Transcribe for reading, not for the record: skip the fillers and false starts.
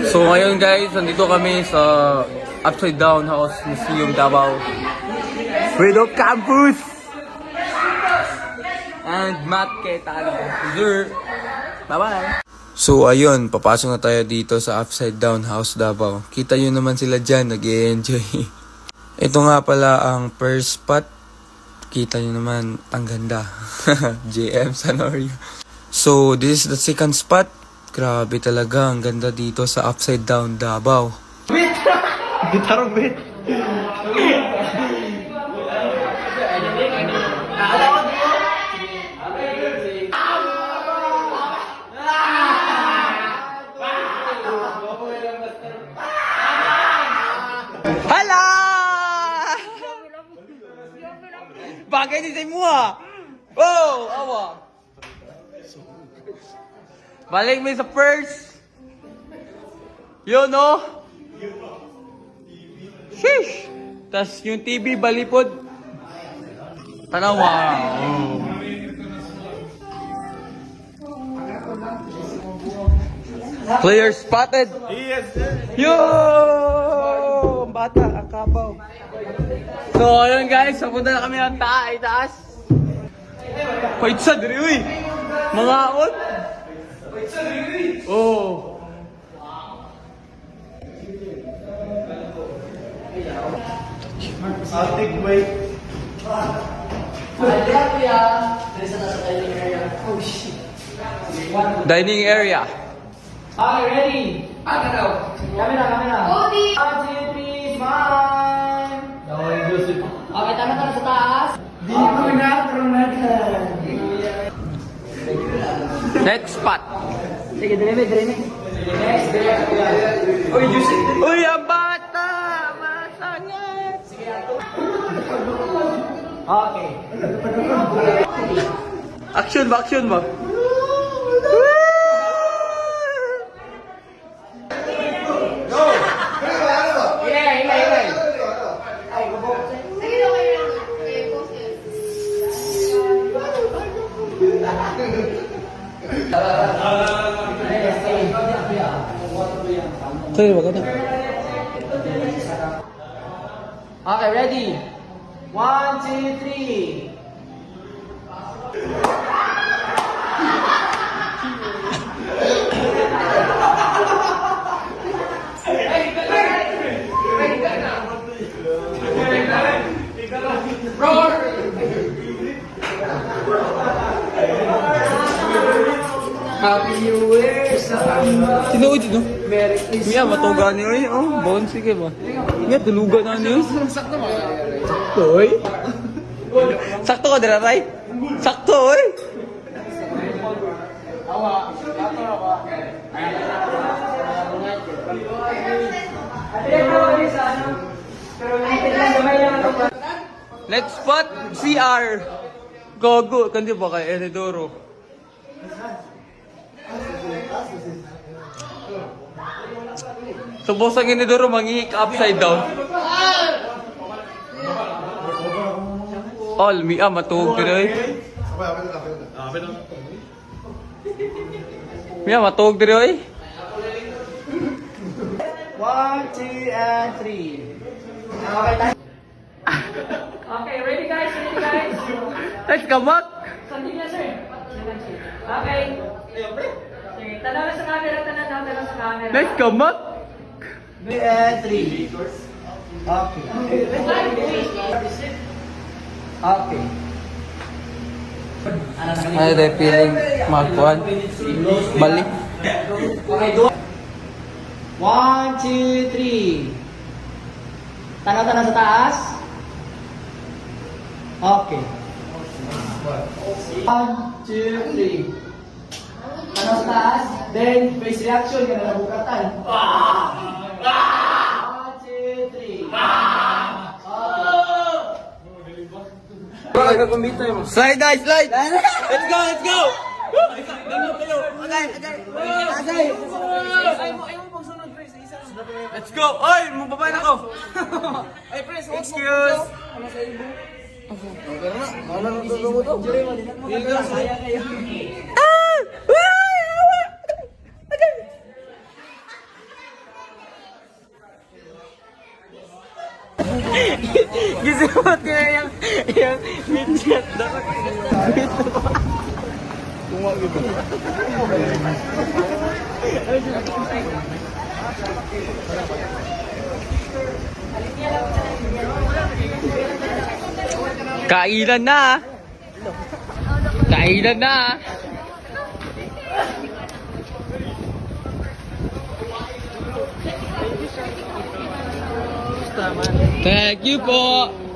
So ngayon guys, nandito kami sa Upside Down House Museum Davao. Freedom Campus! And Matt Ketalo. Bye-bye! So ayun, papasok na tayo dito sa Upside Down House Davao. Kita nyo naman sila dyan, nag-i-enjoy. Ito nga pala ang first spot. Kita nyo naman, ang ganda. JM Sanorio. So this is the second spot. Grabe talaga, ang ganda dito sa Upside Down Davao. Gitarong bit. Hala! Bagay din sa imo ha. Oh, awa. Balik mo sa first. Yun no? Sheesh! Tas yung TV balipod. Tanawa. Oh. Player spotted. Yes. Yo! Ang bata, ang kabaw. So, ayun guys, papunta na kami ng taas. Wait sa diri, uy! Mga out! Wait sa diri! Oh! I'll take wait. Dining area. Okay, ready? Camera. Odi! 1, 2, 3, smile! Okay, tama sa taas. Next spot. Sige, direme. Next, Uy, juicy. Uy, ang bata! Masangat! Okay. Action ba? Hilay. Sige na kayo. Okay, post yun. Kaya wag na. Okay, ready? 1, 2, 3. Happy New Year sa Sinuod dito. Merry Christmas. Miya, matuga niyo eh. Oh, bon, sige ba? Miya, tulugan na niyo. Oy. Sakto ka dira, right? Sakto, oy. Next spot, CR. Gogo, kandi ba kay Enedoro? Subos ang Enedoro, mangihik upside down. All, Mia, matuog ka rin. Mia, matuog ka rin. 1, 2, and 3. Okay, ready guys? Let's come back. Sandin na, sir. Okay. Sige, tanaw na sa camera, tanaw sa camera. Let's come back. 2 and 3. Okay. Okay. Ay, de feeling magkuhan. Balik. Okay, 1, 2, 3. Tanaw sa taas. Okay. 1, 2, 3. Tanaw sa taas. Then, face reaction. Yan na nabukatan. 1, 2, 3. Slide. Let's go. Let's go. Oy, mababa na ako. Excuse. Gisimot nila yung midget. Dapat kailan na? Kailan na? Thank you po.